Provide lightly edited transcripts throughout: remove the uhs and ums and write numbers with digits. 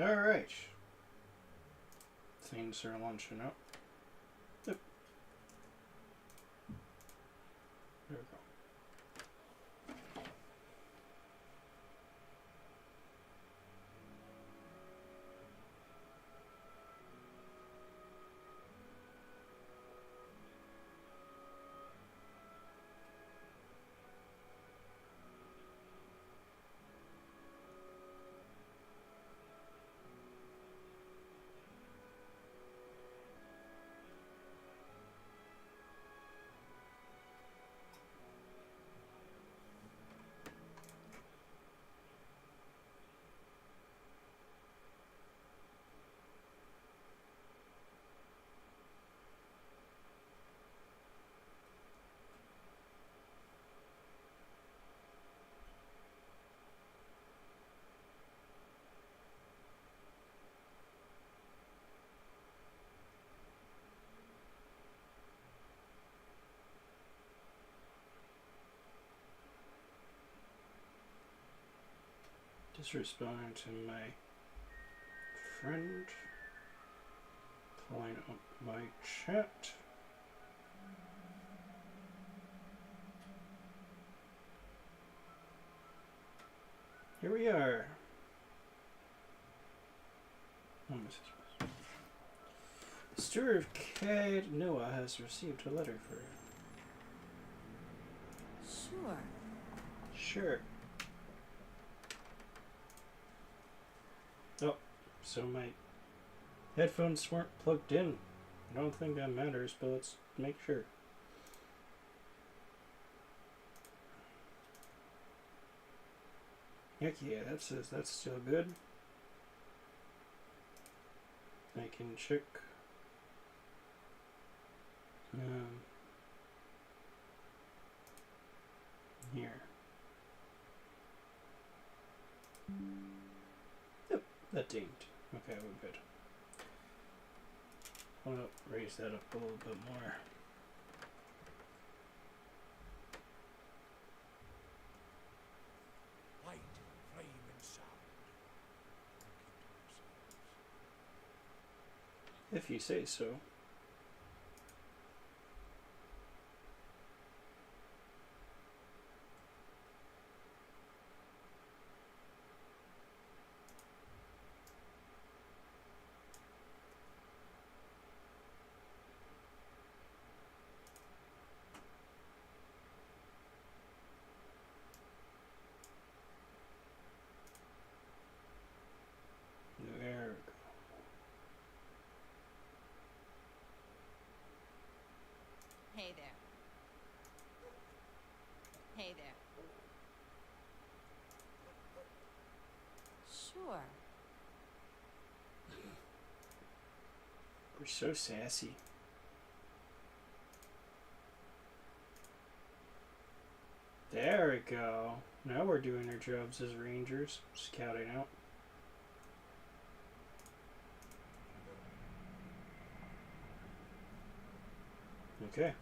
Alright. Things are launching up. Yep. There we go. Just responding to my friend, pulling up my chat. Here we are. Oh, Mrs. The steward of Cad Noah has received a letter for you. Sure. Sure. Oh, so my headphones weren't plugged in. I don't think that matters, but let's make sure. Heck yeah, that's still good. I can check. Here. Yep, that dinged. Okay, we're good. I'm gonna raise that up a little bit more. Light, flame, and sound. If you say so. There we go. Hey there. Hey there. Sure. We're so sassy. There we go. Now we're doing our jobs as rangers, scouting out. Okay.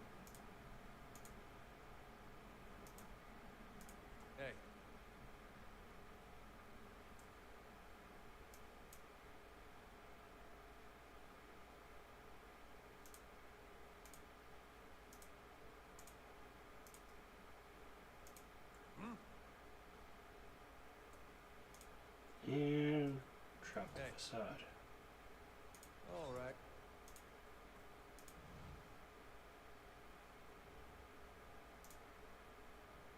Hey. And drop the Hey. facade. All right.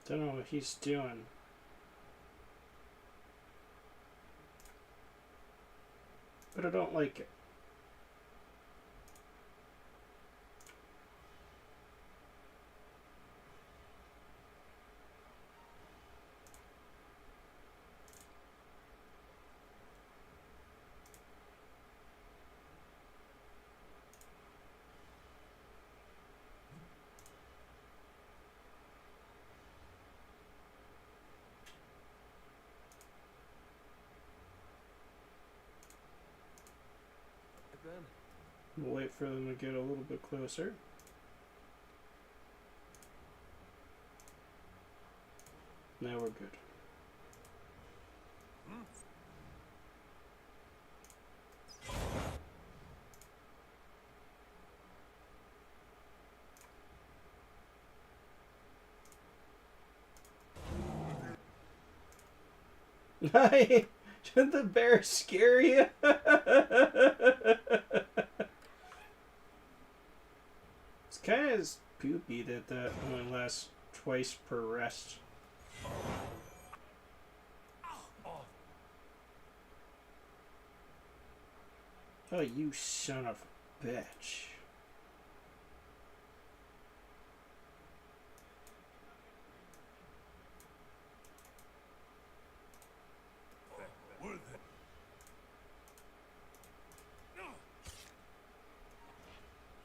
Don't know what he's doing. But I don't like it. Then. We'll wait for them to get a little bit closer. Now we're good. Did the bear scare you? It's kind of poopy that only lasts twice per rest. Oh, you son of a bitch.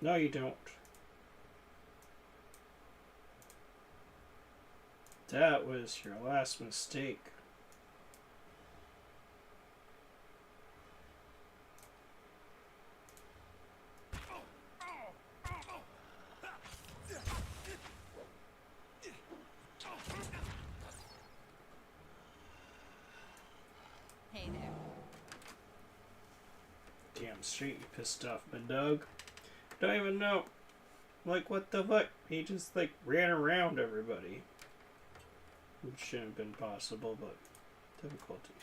No, you don't. That was your last mistake. Hey there. Damn straight you pissed off my dog. Don't even know. Like, what the fuck? He just, like, ran around everybody. It shouldn't have been possible, but difficulty.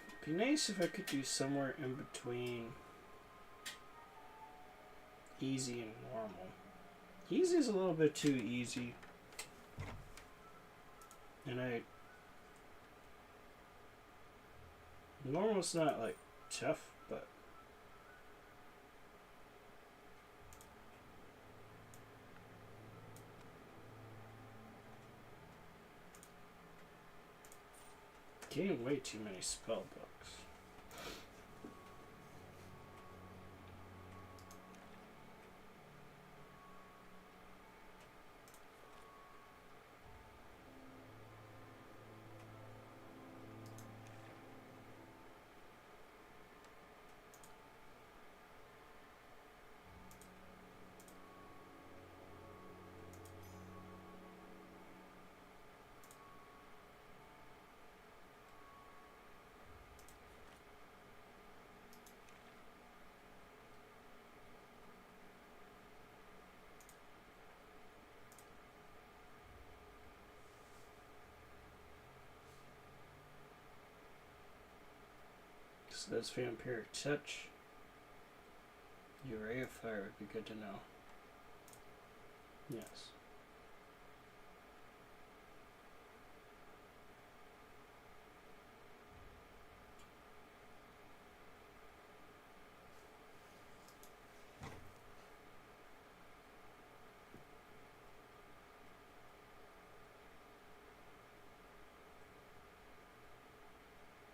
It'd be nice if I could do somewhere in between easy and normal. Easy is a little bit too easy. And normal's not, like, tough, but getting way too many spell books. So that's vampiric touch. Your ray of fire would be good to know. Yes.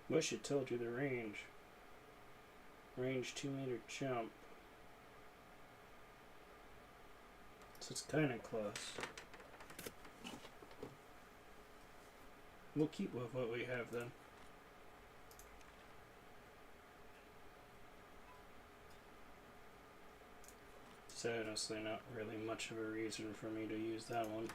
Wish it told you the range. Range 2-meter jump. So it's kind of close. We'll keep with what we have then. So honestly, not really much of a reason for me to use that one.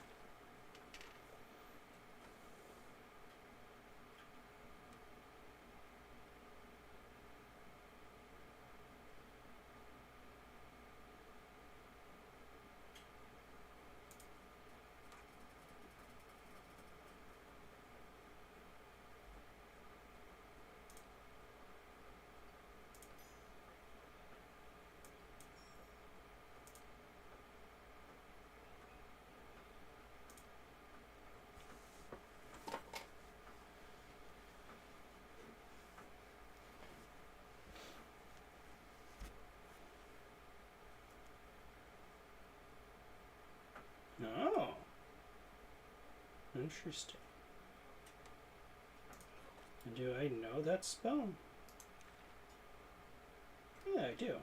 Oh. Interesting. Do I know that spell? Yeah, I do.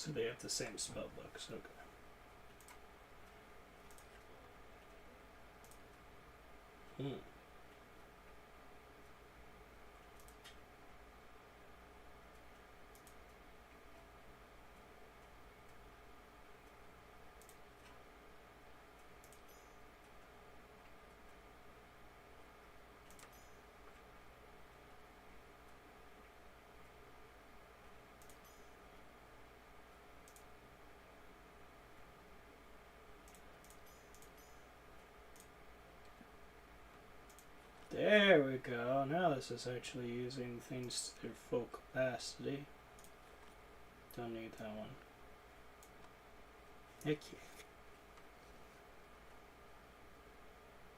So they have the same spell books. Okay. Hmm. There we go. Now this is actually using things to their full capacity. Don't need that one. Heck yeah.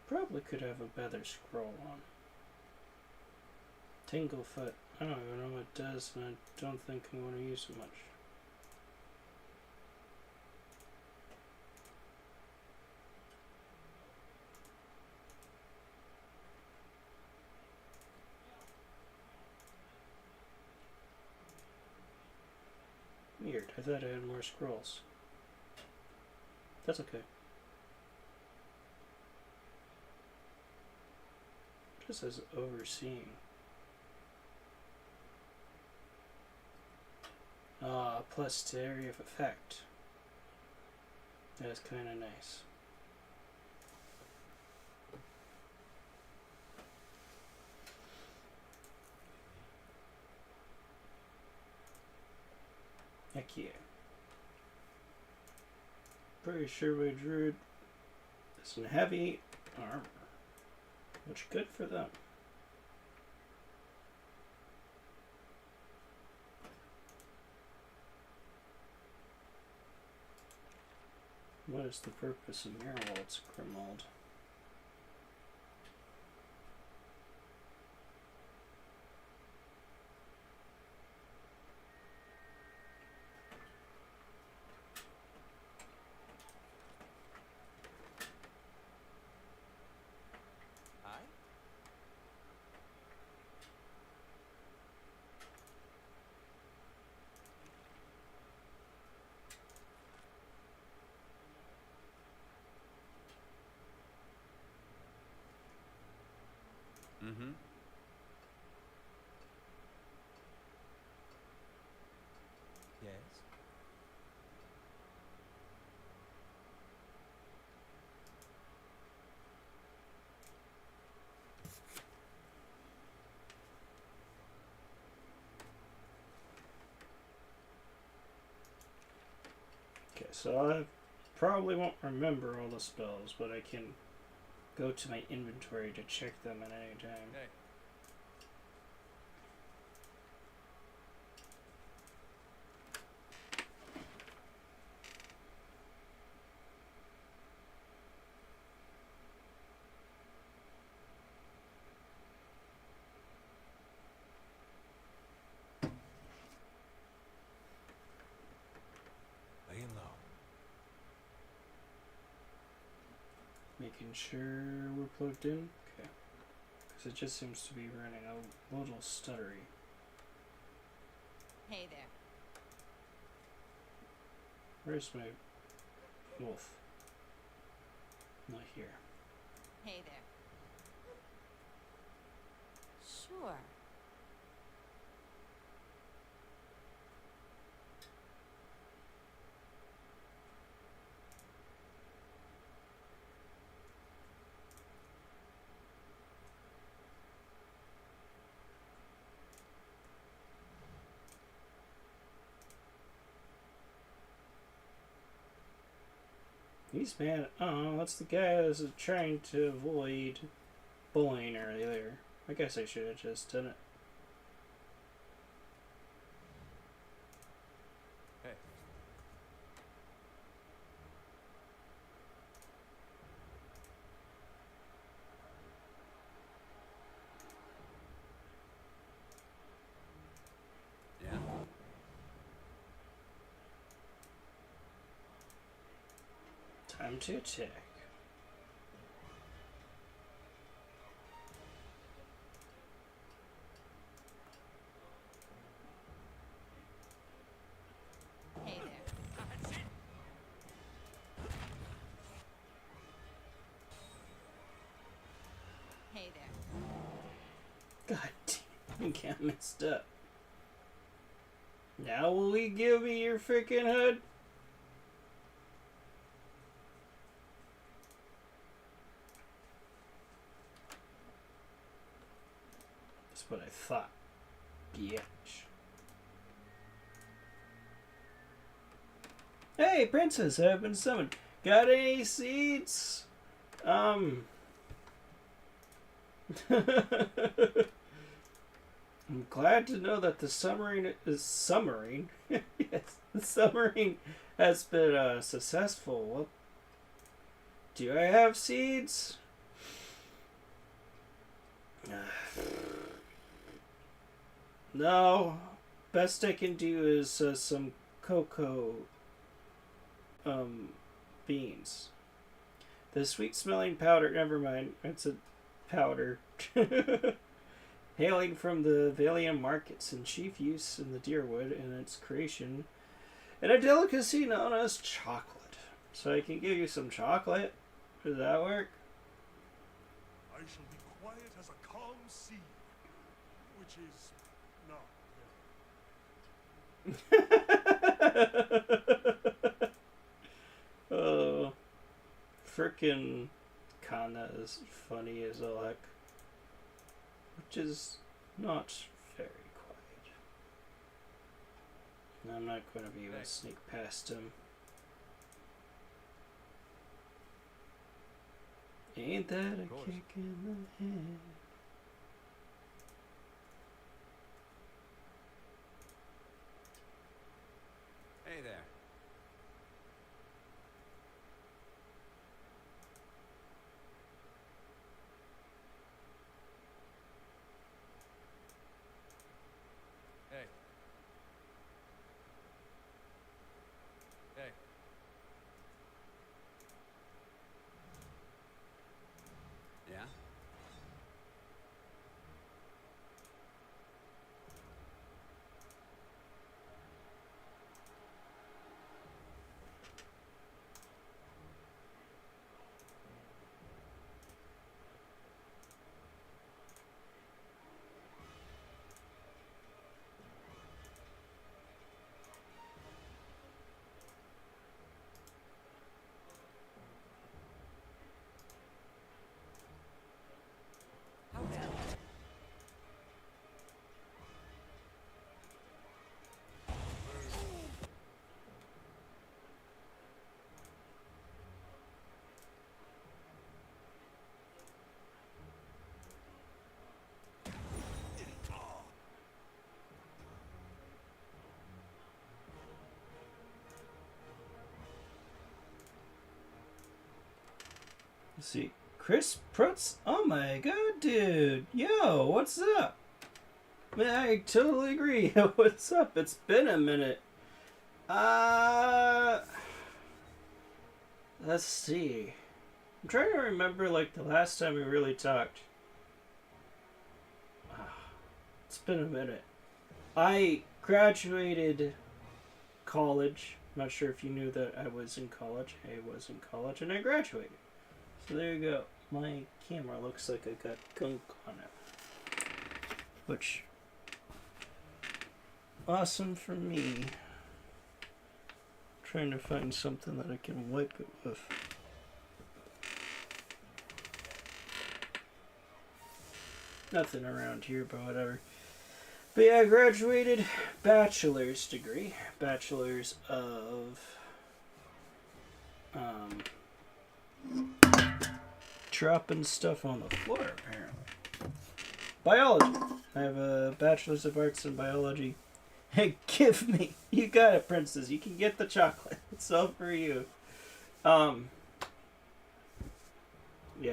Probably could have a better scroll on. Tinglefoot. I don't even know what it does, and I don't think I want to use it much. Weird. I thought I had more scrolls. That's okay. It just says overseeing. Ah, plus to area of effect. That's kind of nice. Heck yeah. Pretty sure my druid is in heavy armor. Which good for them. What is the purpose of Mirrorwald's Grimald? Aye? Mm-hmm. Yes. Okay, so I probably won't remember all the spells, but I can go to my inventory to check them at any time. Hey. Laying low. Making sure we're plugged in. Okay. Because it just seems to be running a little stuttery. Hey there. Where's my wolf? Not here. Hey there. Sure. He's mad. Oh, that's the guy that was trying to avoid bullying earlier. I guess I should have just done it. Hey. Yeah. Time to attack. Hey there. God damn, you got messed up. Now will you give me your freaking hood? That's what I thought. Bitch. Hey, princess, I have been summoned. Got any seeds? I'm glad to know that the submarine is submarine. Yes, the submarine has been successful. What? Do I have seeds? No. Best I can do is some cocoa beans. The sweet smelling powder, never mind, it's a powder. Hailing from the Valium markets in chief use in the Deerwood and its creation, and a delicacy known as chocolate. So I can give you some chocolate. Does that work? I shall be quiet as a calm sea, which is not very. Oh, frickin' Kana is funny as all heck. Which is not very quiet. I'm not going to be able to sneak past him. Ain't that a kick in the head? Hey there. Hey. Hey. Yeah? How now? Let's see. Chris Prutz? Oh my god, dude. Yo, what's up? Man, I totally agree. What's up? It's been a minute. Let's see. I'm trying to remember, like, the last time we really talked. It's been a minute. I graduated college. I'm not sure if you knew that I was in college. I was in college and I graduated. So there you go. My camera looks like I got gunk on it. Which, awesome for me. Trying to find something that I can wipe it with. Nothing around here, but whatever. But yeah, I graduated bachelor's degree. Bachelor's of dropping stuff on the floor, apparently. Biology. I have a bachelor's of arts in biology. Hey, give me. You got it, princess. You can get the chocolate. It's all for you. Yeah,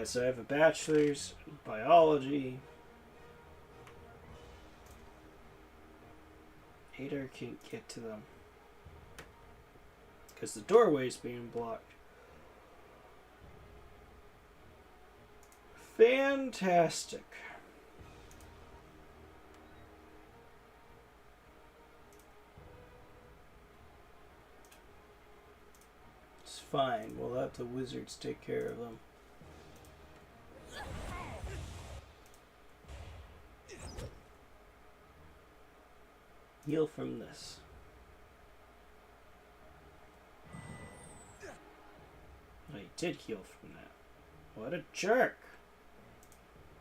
so I have a bachelor's in biology. Adar can't get to them because the doorway's being blocked. Fantastic. It's fine. We'll let the wizards take care of them. Heal from this. Oh, he did heal from that. What a jerk.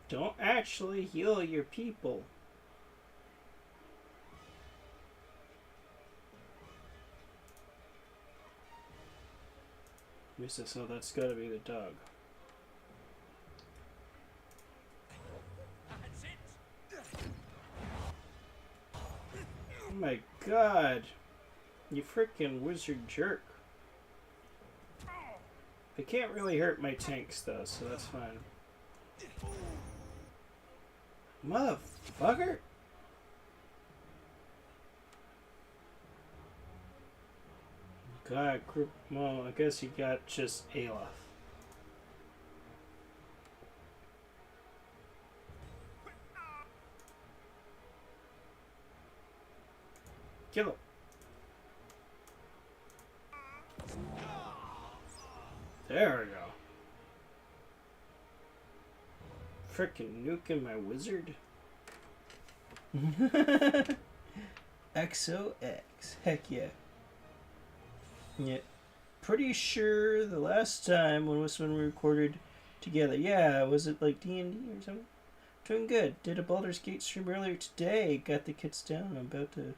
Don't actually heal your people. So that's gotta be the dog. That's it. Oh my god. You freaking wizard jerk. They can't really hurt my tanks though, so that's fine. Motherfucker! God, group. Well, I guess he got just Aleph. Kill him. There we go. Frickin' nuking my wizard. XOX. Heck yeah. Yeah. Pretty sure the last time was when we recorded together. Yeah, was it like D&D or something? Doing good. Did a Baldur's Gate stream earlier today. Got the kids down. I'm about to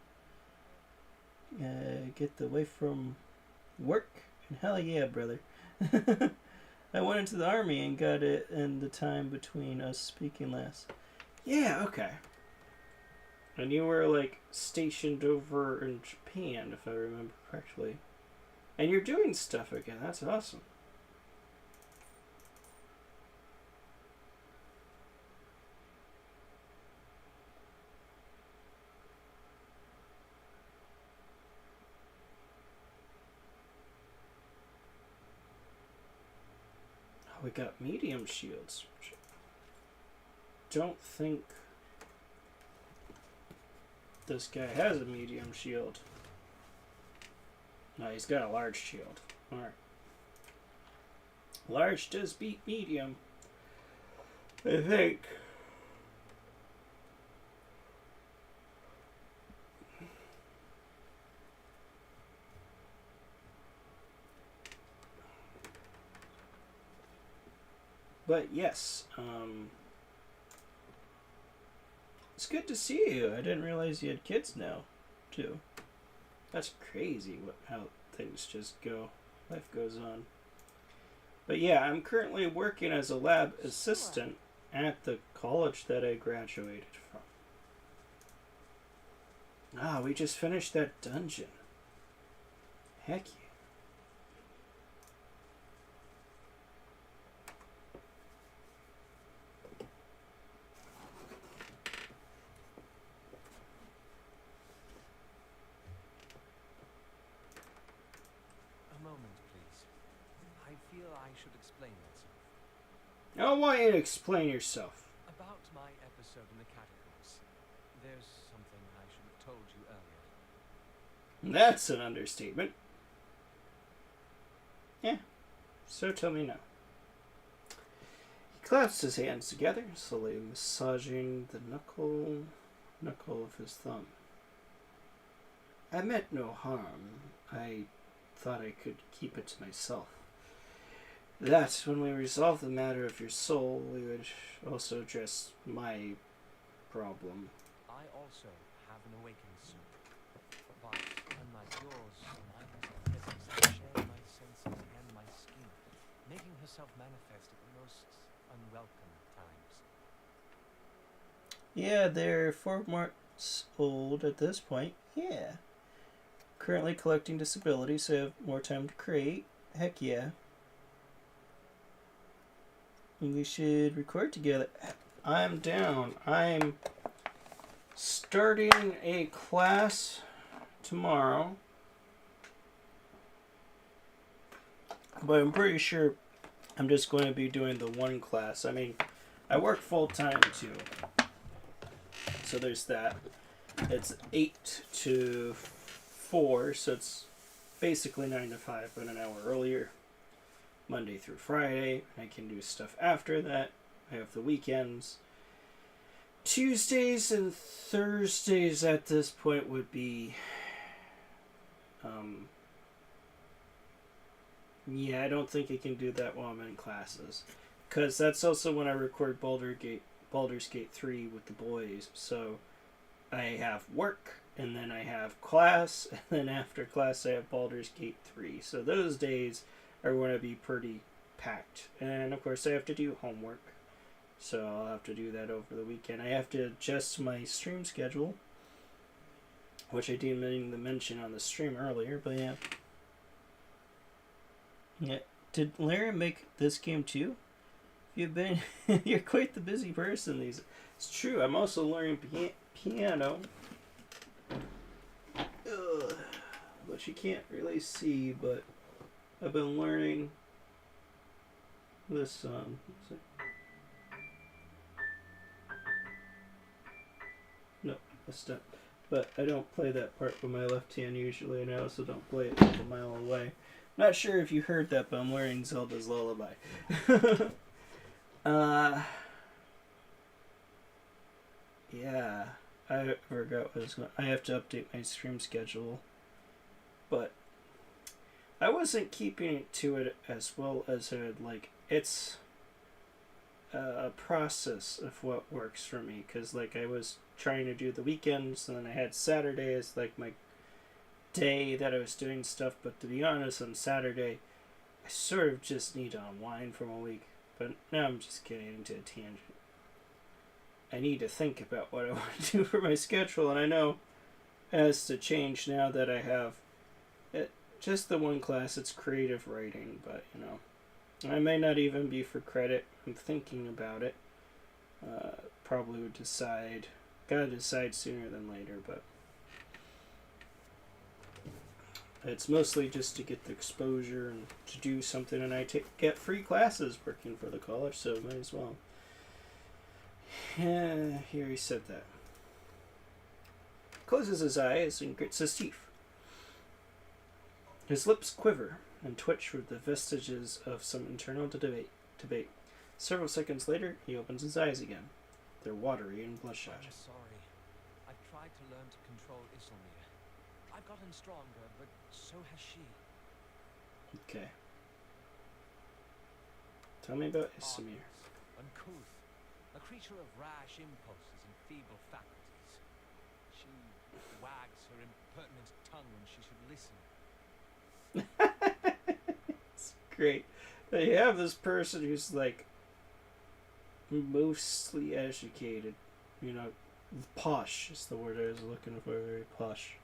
get the wife from work. And hell yeah, brother. I went into the army and got it in the time between us speaking last. Yeah, okay. And you were like stationed over in Japan, if I remember correctly. And you're doing stuff again. That's awesome. We got medium shields. Don't think this guy has a medium shield. No, he's got a large shield. Alright. Large does beat medium, I think. But yes, it's good to see you. I didn't realize you had kids now, too. That's crazy how things just go. Life goes on. But yeah, I'm currently working as a lab assistant at the college that I graduated from. Ah, we just finished that dungeon. Heck yeah. I should explain myself. I don't want you to explain yourself. About my episode in the catacombs. There's something I should have told you earlier. That's an understatement. Yeah, so tell me now. He clasped his hands together, slowly massaging the knuckle of his thumb. I meant no harm. I thought I could keep it to myself. That, when we resolve the matter of your soul, we would also address my problem. I also have an awakening soon. But, unlike yours, neither presence to share my senses and my skin, making herself manifest at the most unwelcome times. Yeah, they're 4 months old at this point. Yeah. Currently collecting disabilities, so I have more time to create. Heck yeah. We should record together. I'm down. I'm starting a class tomorrow. But I'm pretty sure I'm just going to be doing the one class. I mean, I work full time too. So there's that. It's 8 to 4, so it's basically 9 to 5, but an hour earlier. Monday through Friday. I can do stuff after that. I have the weekends. Tuesdays and Thursdays at this point would be, yeah, I don't think I can do that while I'm in classes, because that's also when I record Baldur's Gate 3 with the boys. So I have work, and then I have class, and then after class I have Baldur's Gate 3. So those days are going to be pretty packed, and of course I have to do homework. So I'll have to do that over the weekend. I have to adjust my stream schedule, which I didn't mean to mention on the stream earlier, but yeah. Yeah. Did Larry make this game too? You've been... You're quite the busy person these... It's true, I'm also learning piano. Ugh. Which you can't really see, but I've been learning this song. No, that's not. But I don't play that part with my left hand usually, and I also don't play it like a mile away. Not sure if you heard that, but I'm learning Zelda's Lullaby. Yeah, I forgot what I was going. I have to update my stream schedule, but I wasn't keeping it to it as well as I would like. It's a process of what works for me, because like I was trying to do the weekends, and then I had Saturday as like my day that I was doing stuff. But to be honest, on Saturday I sort of just need to unwind from a week. But now I'm just getting into a tangent. I need to think about what I want to do for my schedule, and I know it has to change now that I have just the one class. It's creative writing, but you know, I may not even be for credit. I'm thinking about it. Probably would decide. Gotta decide sooner than later, but it's mostly just to get the exposure and to do something, and I get free classes working for the college, so might as well. Yeah, here he said that. Closes his eyes and grits his teeth. His lips quiver and twitch with the vestiges of some internal debate. Several seconds later, he opens his eyes again. They're watery and bloodshot. I'm sorry. I've tried to learn to control Isilmir. I've gotten stronger, but so has she. Okay. Tell me about Isilmir. Heartless, uncouth, a creature of rash impulses and feeble faculties. She wags her impertinent tongue when she should listen. It's great. They have this person who's like mostly educated, you know, posh is the word I was looking for. Very posh.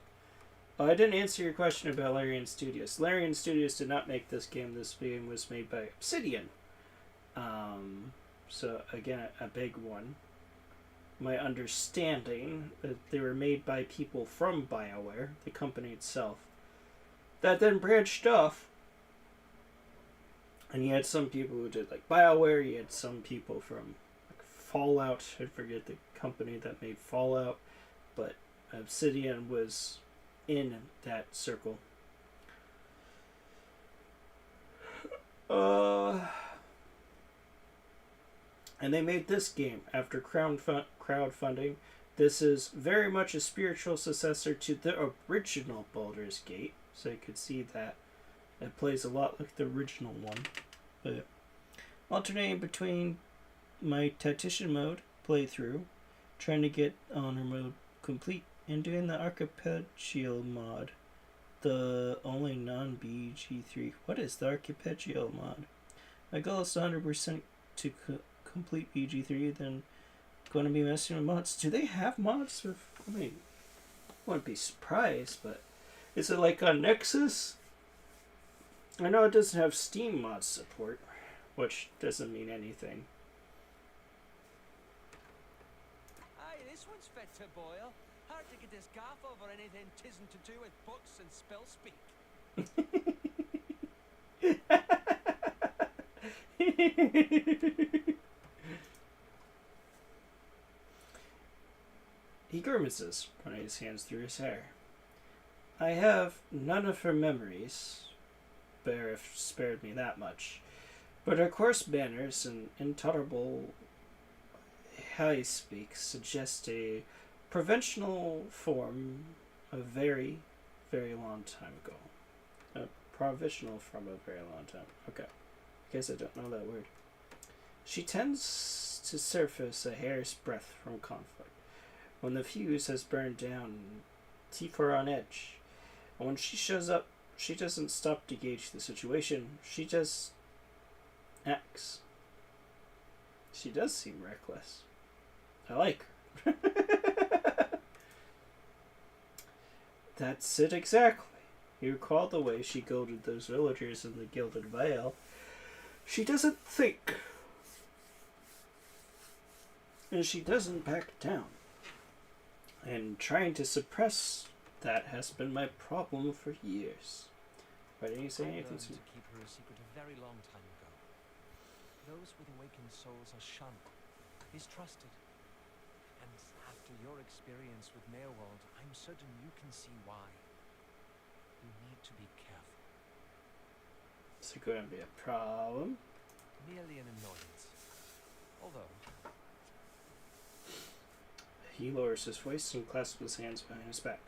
Oh, I didn't answer your question about Larian Studios. Larian Studios did not make this game. This game was made by Obsidian. So again, a big one. My understanding that they were made by people from BioWare, the company itself, that then branched off. And you had some people who did like BioWare, you had some people from like Fallout, I forget the company that made Fallout, but Obsidian was in that circle. And they made this game after crowdfunding. This is very much a spiritual successor to the original Baldur's Gate, so you could see that. It plays a lot like the original one, but alternating between my tactician mode playthrough, trying to get honor mode complete, and doing the archipelago mod, the only non-BG3. What is the archipelago mod? My goal is 100% to complete BG3. Then going to be messing with mods. Do they have mods? I mean, I wouldn't be surprised, but is it like on Nexus? I know it doesn't have Steam mod support, which doesn't mean anything. Aye, this one's fit to boil. Hard to get this gaff over anything tisn't to do with books and spell speak. He grimaces, running his hands through his hair. I have none of her memories. Barif spared me that much. But her coarse manners and intolerable how he speaks suggests a provincial form a very, very long time ago. A provisional from a very long time. Okay. I guess I don't know that word. She tends to surface a hair's breadth from conflict. When the fuse has burned down, teeth are on edge. And when she shows up, she doesn't stop to gauge the situation. She just acts. She does seem reckless. I like her. That's it exactly. You recall the way she goaded those villagers in the Gilded Vale. She doesn't think. And she doesn't back down. And trying to suppress that has been my problem for years. Why didn't you say I anything learned to to keep her a secret a very long time ago. Those with awakened souls are shunned, mistrusted. And after your experience with Meerwald, I'm certain you can see why. You need to be careful. Is it going to be a problem? Merely an annoyance. Although, He lowers his voice and clasps his hands behind his back.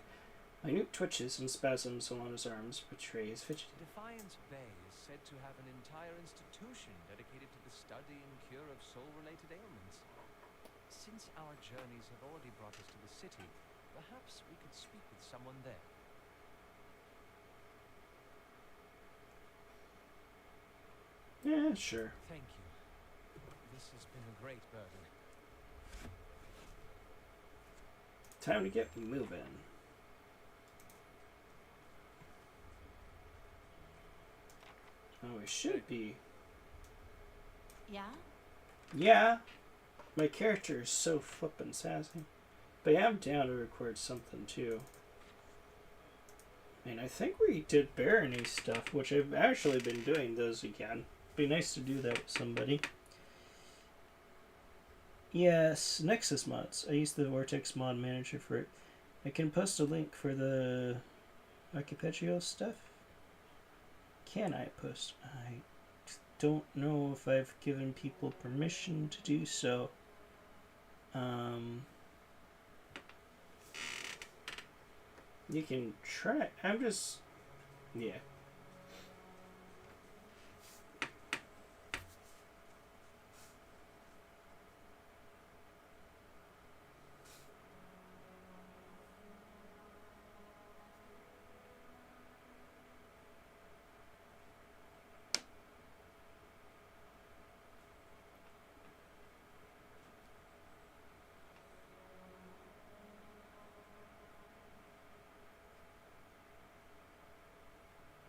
Minute twitches and spasms along his arms betray his fidgeting. Defiance Bay is said to have an entire institution dedicated to the study and cure of soul-related ailments. Since our journeys have already brought us to the city, perhaps we could speak with someone there. Yeah, sure. Thank you. This has been a great burden. Time to get moving. Oh, we should be. Yeah? Yeah. My character is so flippin' sassy. But yeah, I'm down to record something too. And I think we did Barony stuff, which I've actually been doing those again. Be nice to do that with somebody. Yes, Nexus mods. I use the Vortex mod manager for it. I can post a link for the Archipelago stuff. Can I post? I don't know if I've given people permission to do so. You can try. I'm just, yeah.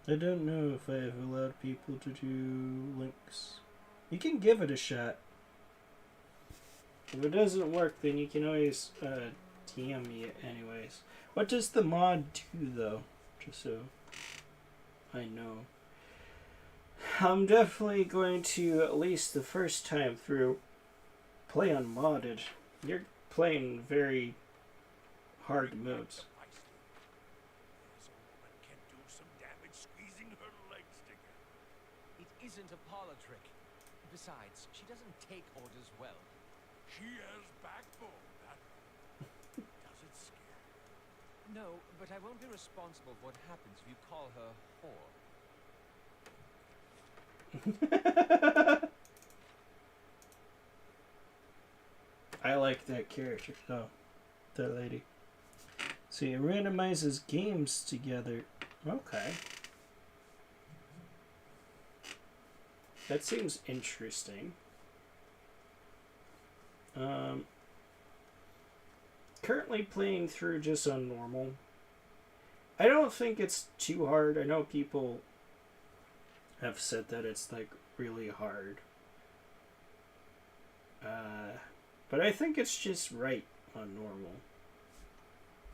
I don't know if I have allowed people to do links. You can give it a shot. If it doesn't work, then you can always TM me anyways. What does the mod do, though? Just so I know. I'm definitely going to, at least the first time through, play unmodded. You're playing very hard modes. This old woman can do some damage squeezing her legs together. It isn't a parlor trick. Besides, she doesn't take orders well. She has backbone. That does it scare you? No, but I won't be responsible for what happens if you call her whore. I like that character. Oh, that lady. See, it randomizes games together. Okay. That seems interesting. Currently playing through just on normal. I don't think it's too hard. I know people have said that it's like really hard. But I think it's just right on normal.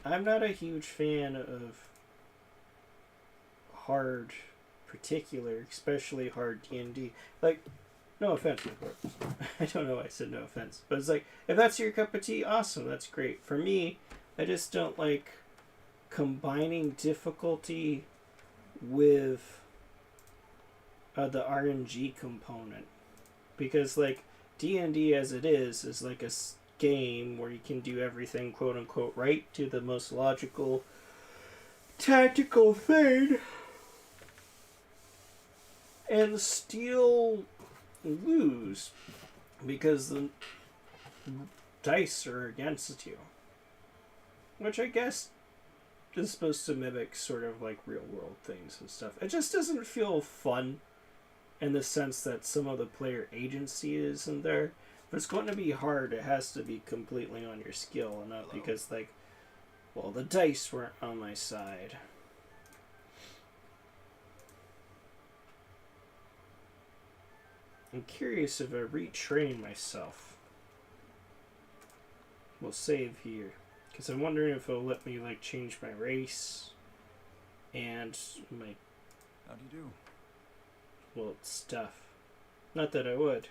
I'm not a huge fan of hard, particular, especially hard D&D. Like, no offense, of course. I don't know why I said no offense. But it's like, if that's your cup of tea, awesome, that's great. For me, I just don't like combining difficulty with the RNG component. Because, like, D&D as it is like a game where you can do everything quote unquote right, do the most logical tactical thing, and still lose because the dice are against you. Which I guess is supposed to mimic sort of like real world things and stuff. It just doesn't feel fun in the sense that some of the player agency isn't there. If it's going to be hard, it has to be completely on your skill and not because, like, well, the dice weren't on my side. I'm curious if I retrain myself. We'll save here. Because I'm wondering if it'll let me, like, change my race and my, How do you do? well, stuff. Not that I would.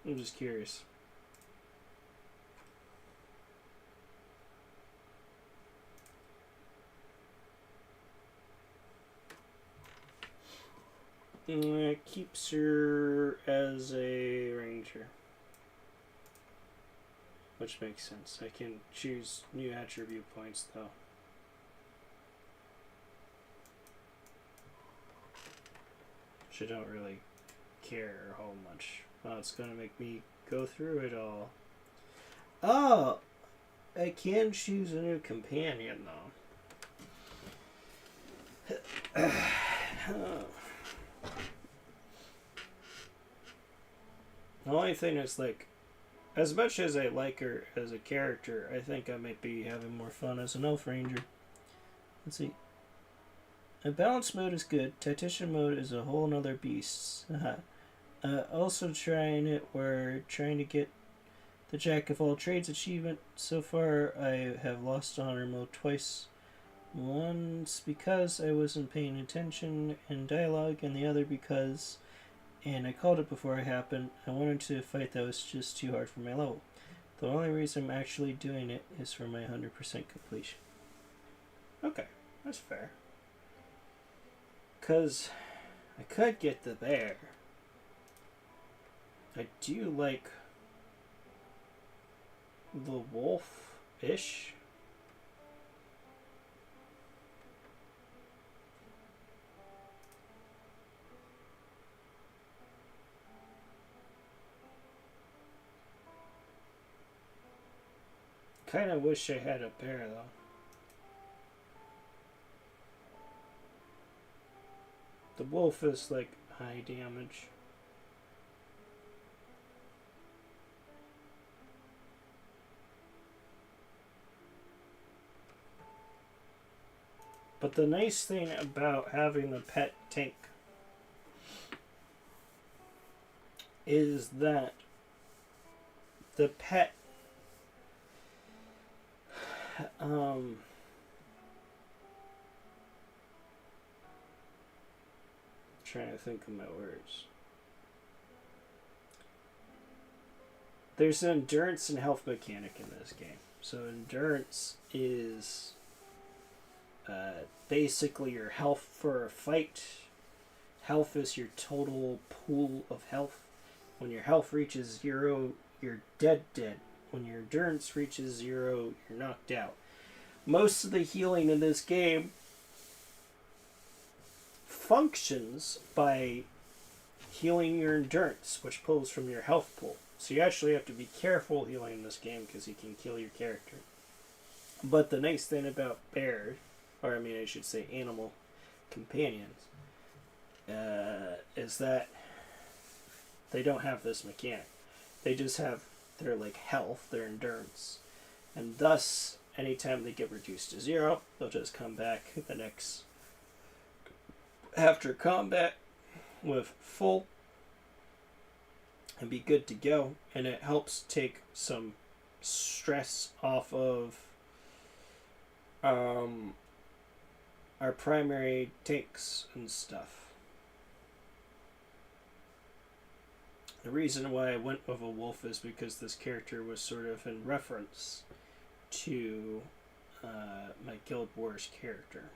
I'm just curious. It keeps her as a ranger. Which makes sense. I can choose new attribute points though. Which I don't really care how much. Oh, it's gonna make me go through it all. Oh! I can choose a new companion though. Oh. The only thing is, like, as much as I like her as a character, I think I might be having more fun as an elf ranger. Let's see. A balance mode is good. Tactician mode is a whole nother beast. Also trying it, we're trying to get the Jack of all trades achievement. So far, I have lost honor mode twice. Once because I wasn't paying attention in dialogue, and the other because, and I called it before it happened, I wanted to fight that was just too hard for my level. The only reason I'm actually doing it is for my 100% completion. Okay, that's fair. Because I could get the bear. I do like the wolf-ish. Kind of wish I had a bear though. The wolf is like high damage. But the nice thing about having the pet tank is that the pet trying to think of my words. There's an endurance and health mechanic in this game. So endurance is basically your health for a fight. Health is your total pool of health. When your health reaches 0, you're dead. When your endurance reaches 0, you're knocked out. Most of the healing in this game functions by healing your endurance, which pulls from your health pool. So you actually have to be careful healing in this game because you can kill your character. But the nice thing about bears, or I mean I should say animal companions, is that they don't have this mechanic. They just have their like health, their endurance, and thus anytime they get reduced to 0, they'll just come back the next after combat with full and be good to go, and it helps take some stress off of our primary tanks and stuff. The reason why I went with a wolf is because this character was sort of in reference to my Guild Wars character.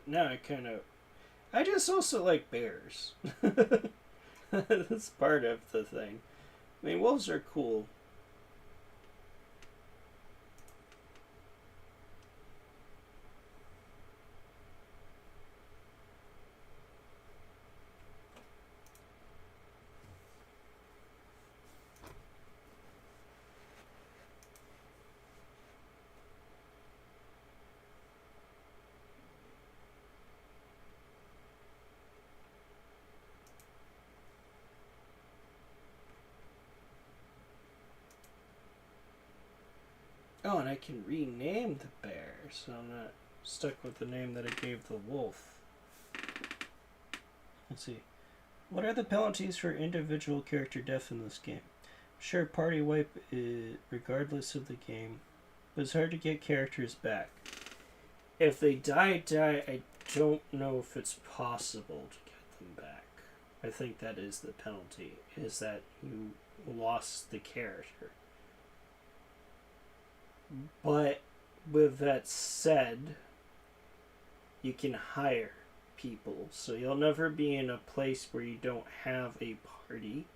but now I just also like bears. That's part of the thing. I mean, wolves are cool. Oh, and I can rename the bear, so I'm not stuck with the name that I gave the wolf. Let's see. What are the penalties for individual character death in this game? Sure, party wipe regardless of the game, but it's hard to get characters back. If they die, I don't know if it's possible to get them back. I think that is the penalty, is that you lost the character. But with that said, you can hire people, so you'll never be in a place where you don't have a party,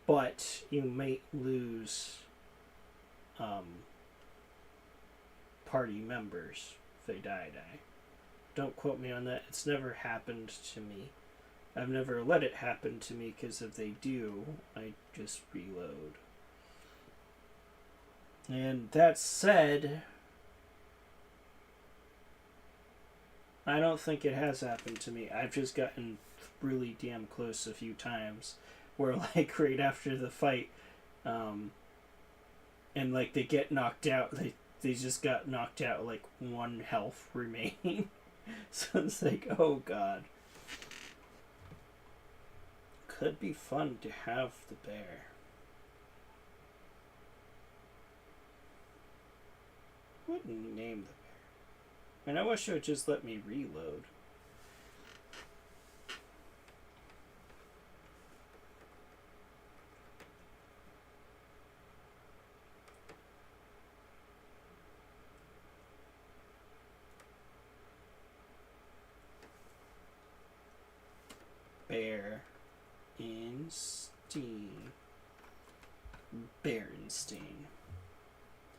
but you may lose party members if they die. Don't quote me on that. It's never happened to me. I've never let it happen to me, because if they do, I just reload. And that said, I don't think it has happened to me. I've just gotten really damn close a few times where, like, right after the fight, and, like, they get knocked out, they just got knocked out, like, 1 health remaining. So it's like, oh god. Could be fun to have the bear. Wouldn't name the bear. And I wish it would just let me reload. Bear in Steam. Berenstein.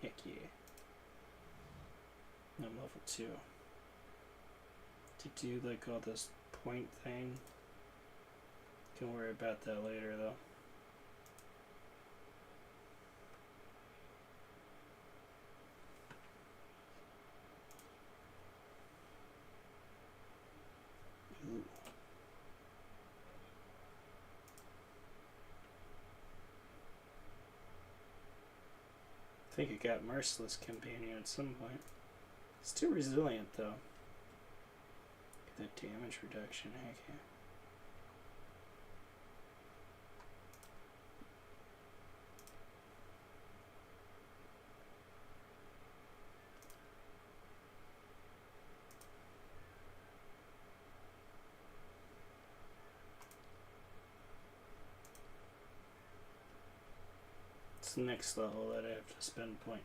Heck yeah. I'm level 2. To do like all this point thing. Can worry about that later though. Ooh. I think it got Merciless Companion at some point. It's too resilient though. Get that damage reduction, heck yeah. It's the next level that I have to spend points.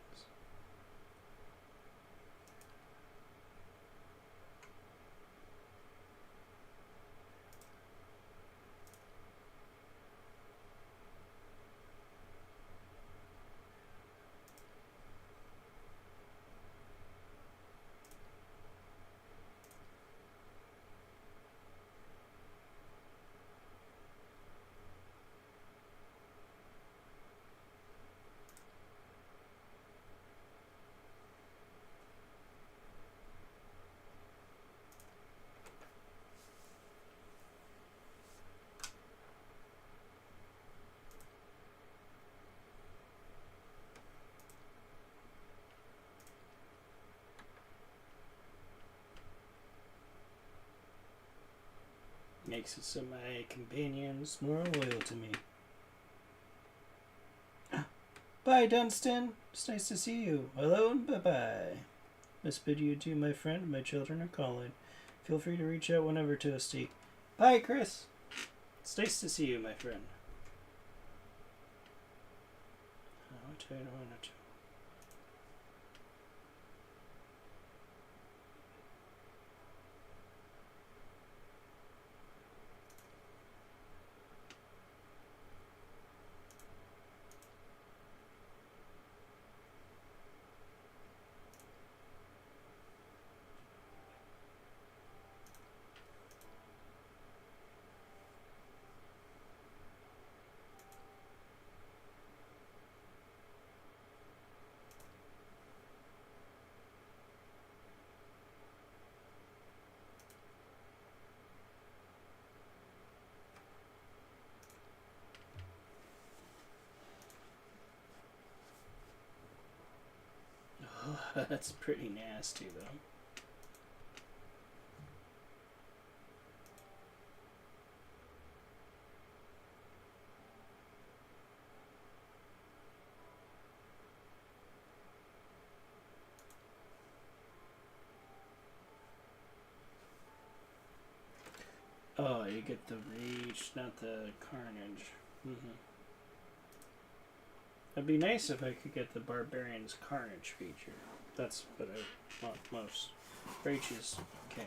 Makes it so my companion's more loyal to me. Bye, Dunstan. It's nice to see you. Hello and bye-bye. Must bid you adieu, my friend. My children are calling. Feel free to reach out whenever, Toasty. Bye, Chris. It's nice to see you, my friend. That's pretty nasty, though. Oh, you get the rage, not the carnage. It'd be nice if I could get the barbarian's carnage feature. That's what I want most. Rage is okay.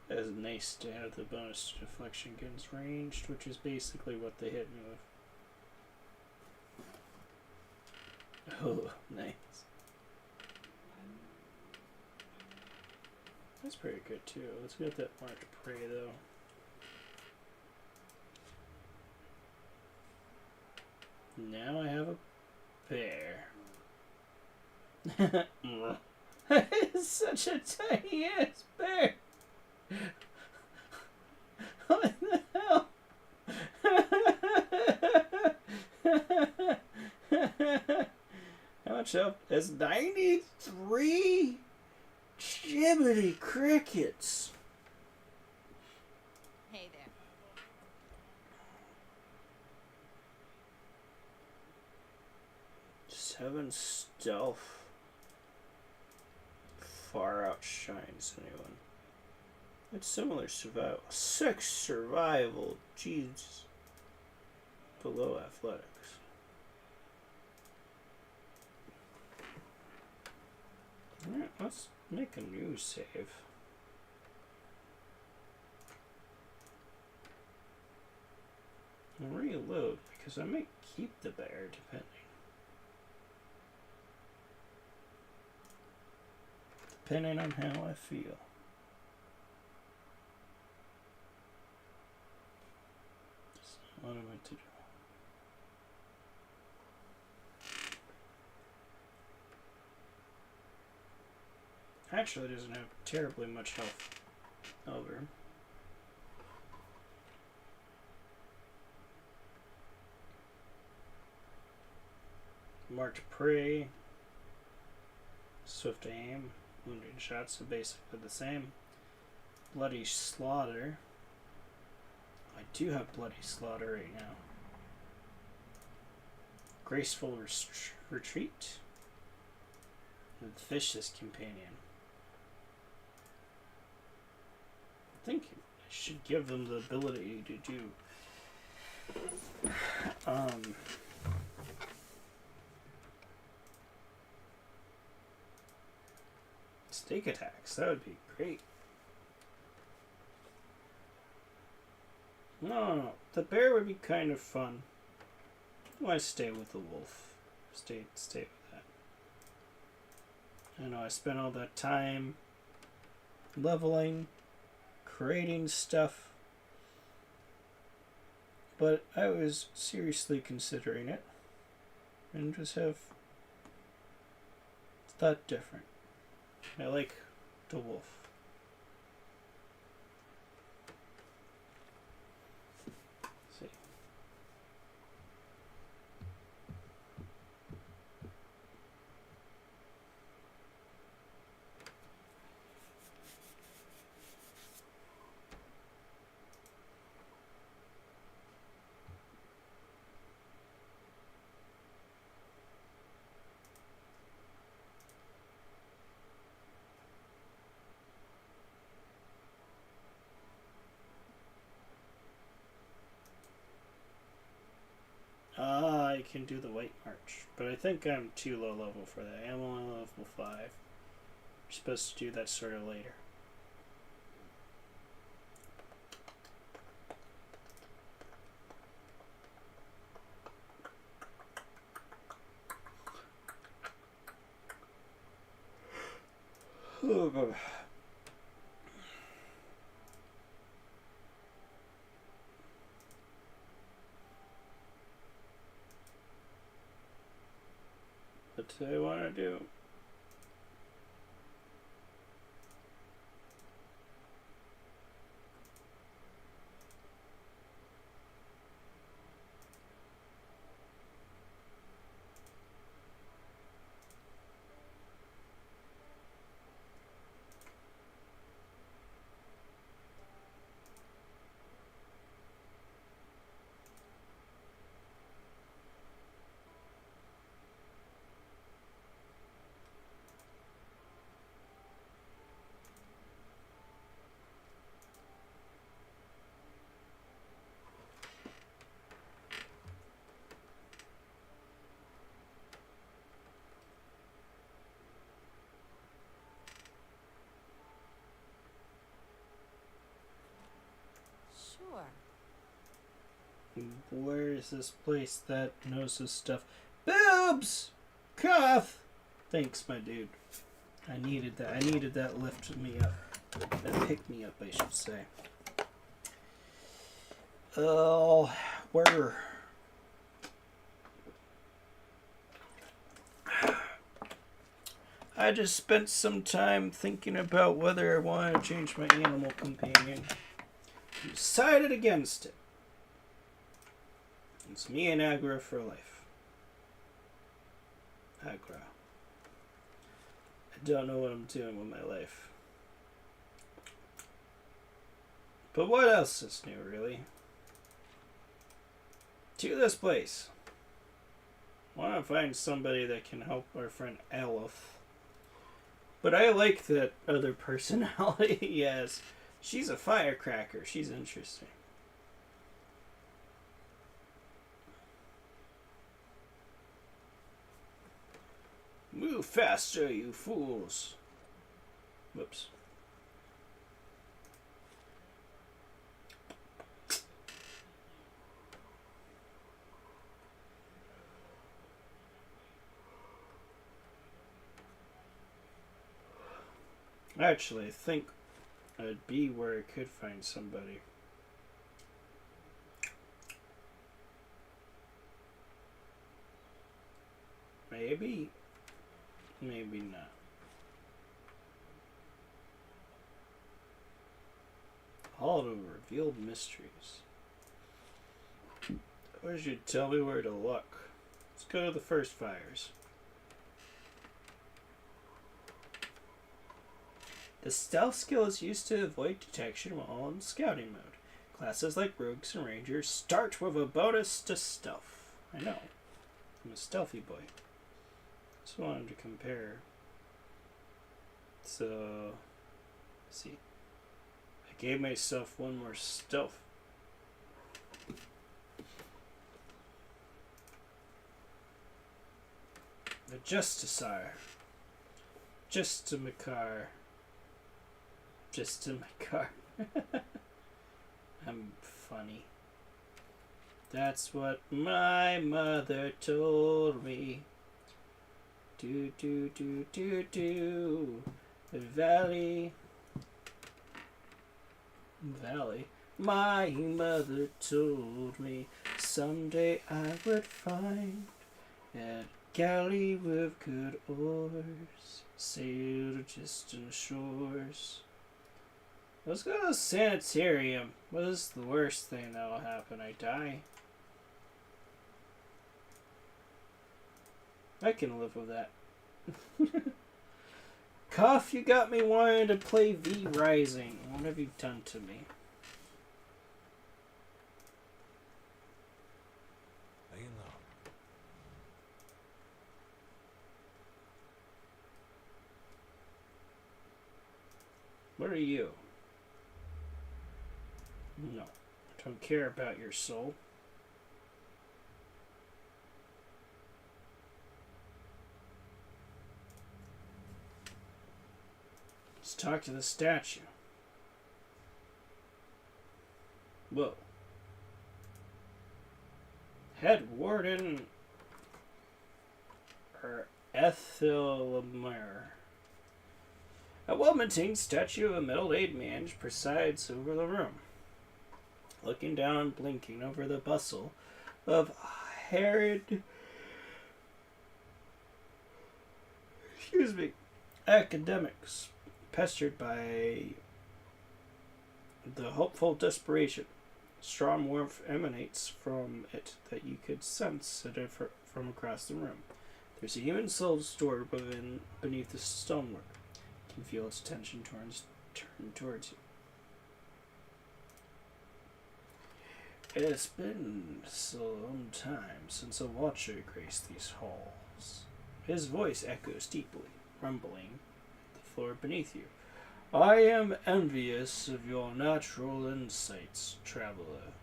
It's nice to have the bonus to deflection against ranged, which is basically what they hit me with. Oh, nice. That's pretty good too. Let's get that March Prey though. Now I have a bear. It's such a tiny ass bear. What the hell? How much up? It's 93? Jiminy crickets. Hey there. Seven stealth. Far outshines anyone. It's similar survival. 6 survival. Jeez. Below athletics. Alright, let's make a new save. And reload because I might keep the bear depending. Depending on how I feel. What am I to do? Actually, it doesn't have terribly much health over. Marked prey. Swift aim. Wounded shots are basically the same. Bloody slaughter. I do have bloody slaughter right now. Graceful retreat. And vicious companion. I think I should give them the ability to do stake attacks. That would be great. No, the bear would be kind of fun. Why stay with the wolf? Stay with that. I know I spent all that time leveling, creating stuff, but I was seriously considering it and just have thought different. I like the wolf. can do the White March. But I think I'm too low level for that. I am only level 5. You're supposed to do that sort of later. What do I want to do? Sure. Where is this place that knows this stuff? Boobs! Cough! Thanks, my dude. I needed that. I needed that lift me up. That pick me up, I should say. Oh, where? I just spent some time thinking about whether I want to change my animal companion. I decided against it. It's me and Agra for life. Agra. I don't know what I'm doing with my life. But what else is new, really? To this place. I want to find somebody that can help our friend Aleph. But I like that other personality. Yes. She's a firecracker. She's interesting. Move faster, you fools. Whoops. Actually, I think I'd be where I could find somebody. Maybe. Maybe not. Hall of Revealed Mysteries. I wish you'd tell me where to look. Let's go to the first fires. The stealth skill is used to avoid detection while in scouting mode. Classes like rogues and rangers start with a bonus to stealth. I know. I'm a stealthy boy. Just wanted to compare. So, let's see. I gave myself one more stealth. The Justicar. Justicar. Justicar. I'm funny. That's what my mother told me. Do do do do do. Valley. My mother told me someday I would find a galley with good oars, sail to distant shores. Let's go to the sanitarium. What is the worst thing that'll happen? I die? I can live with that. Cough, you got me wanting to play V Rising. What have you done to me? Laying low. What are you? No. I don't care about your soul. Let's talk to the statue. Whoa. Head Warden Ethelmer. A well-maintained statue of a middle-aged man presides over the room, looking down and blinking over the bustle of harried academics, pestered by the hopeful desperation. Strong warmth emanates from it that you could sense it from across the room. There's a human soul stored beneath the stonework. You can feel its attention turned towards you. It has been so long time since a watcher graced these halls. His voice echoes deeply, rumbling the floor beneath you. I am envious of your natural insights, traveler.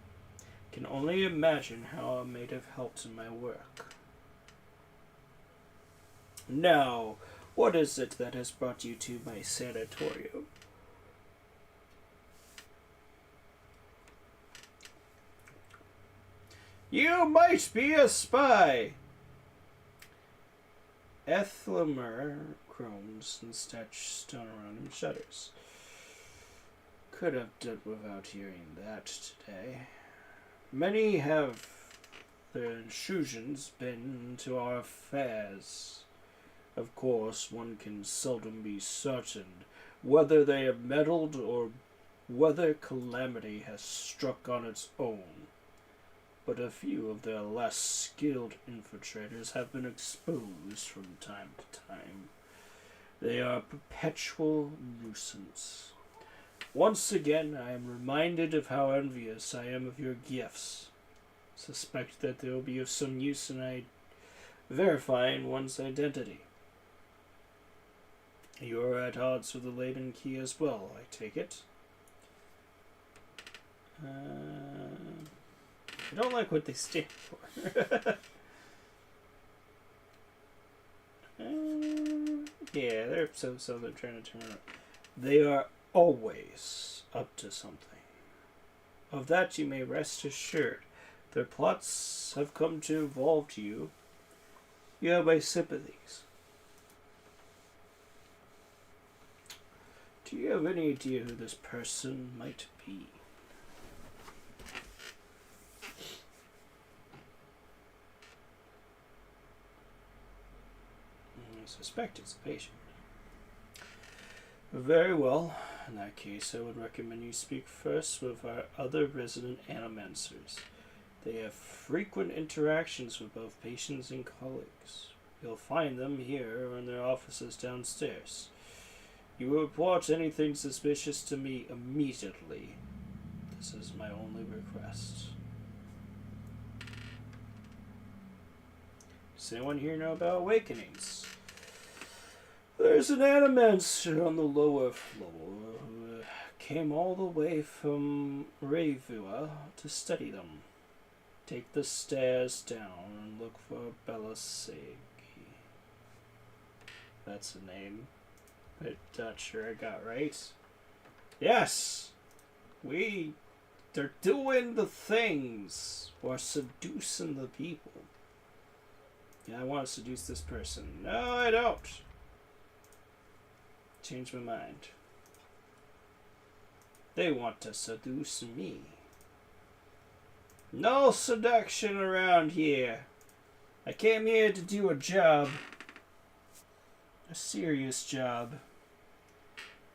Can only imagine how I may have helped in my work. Now, what is it that has brought you to my sanatorium? You might be a spy! Ethlemer groans and stone around him shudders. Could have done without hearing that today. Many have their intrusions been into our affairs. Of course, one can seldom be certain whether they have meddled or whether calamity has struck on its own. But a few of their less skilled infiltrators have been exposed from time to time. They are a perpetual nuisance. Once again, I am reminded of how envious I am of your gifts. Suspect that they will be of some use in verifying one's identity. You are at odds with the Leaden key as well, I take it. I don't like what they stand for. Yeah, they're they're trying to turn around. They are always up to something. Of that you may rest assured. Their plots have come to involve you. You have my sympathies. Do you have any idea who this person might be? I suspect it's a patient. Very well. In that case, I would recommend you speak first with our other resident animancers. They have frequent interactions with both patients and colleagues. You'll find them here or in their offices downstairs. You will report anything suspicious to me immediately. This is my only request. Does anyone here know about awakenings? There's an animancer on the lower floor who came all the way from Ravua to study them. Take the stairs down and look for Belasagi. That's a name. I'm not sure I got right. Yes! They're doing the things. We're seducing the people. Yeah, I want to seduce this person. No, I don't. Change my mind. They want to seduce me. No seduction around here. I came here to do a job. A serious job.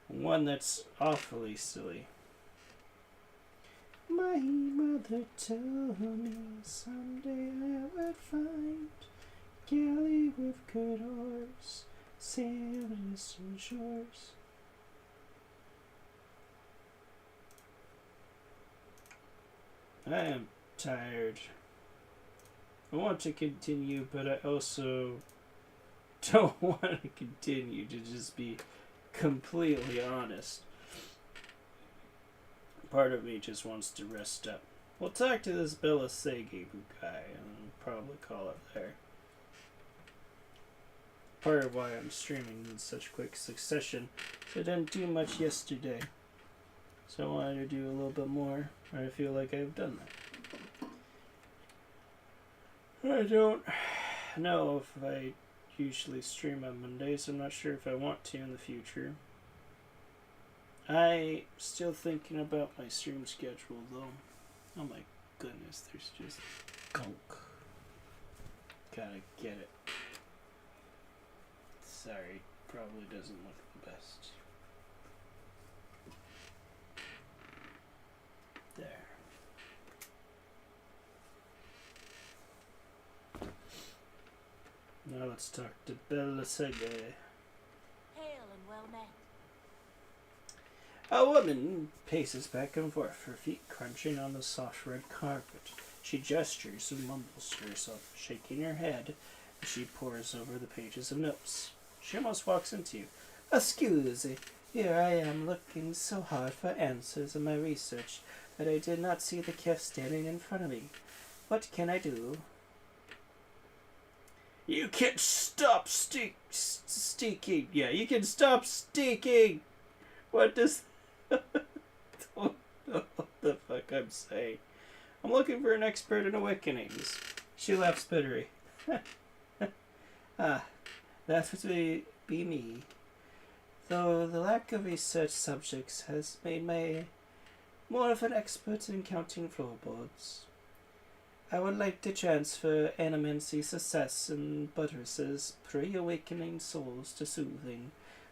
One that's awfully silly. My mother told me someday I would find galley with good oars, sail distant shores. I am tired. I want to continue, but I also don't want to continue, to just be completely honest. Part of me just wants to rest up. We'll talk to this Belasagi guy and probably call it there. part of why I'm streaming in such quick succession. So I didn't do much yesterday. So I wanted to do a little bit more. I feel like I've done that. I don't know if I usually stream on Mondays. I'm not sure if I want to in the future. I'm still thinking about my stream schedule though. Oh my goodness, there's just gunk. Gotta get it. Sorry, probably doesn't look the best. There. Now let's talk to Bella Sege. Hail and well met. A woman paces back and forth, her feet crunching on the soft red carpet. She gestures and mumbles to herself, shaking her head as she pores over the pages of notes. She almost walks into you. Excuse me, here I am looking so hard for answers in my research that I did not see the kef standing in front of me. What can I do? You can stop stinking. Yeah, you can stop stinking. What does... don't know what the fuck I'm saying. I'm looking for an expert in awakenings. She laughs bitterly. Ah, that would be me. Though the lack of research subjects has made me more of an expert in counting floorboards. I would like to transfer animancy success and buttresses pre-awakening souls to soothing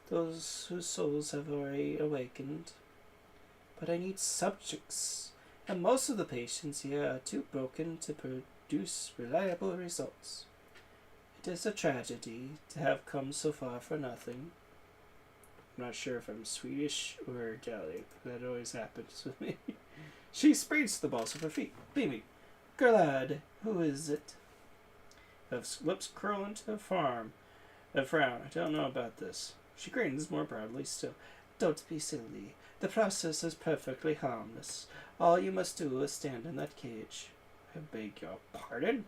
those whose souls have already awakened. But I need subjects, and most of the patients here are too broken to produce reliable results. It is a tragedy to have come so far for nothing. I'm not sure if I'm Swedish or Gaelic. That always happens with me. She sprays the balls of her feet. Beamy. Girlad, who is it? Her lips curl into a frown. I don't know about this. She grins more proudly still. Don't be silly. The process is perfectly harmless. All you must do is stand in that cage. I beg your pardon?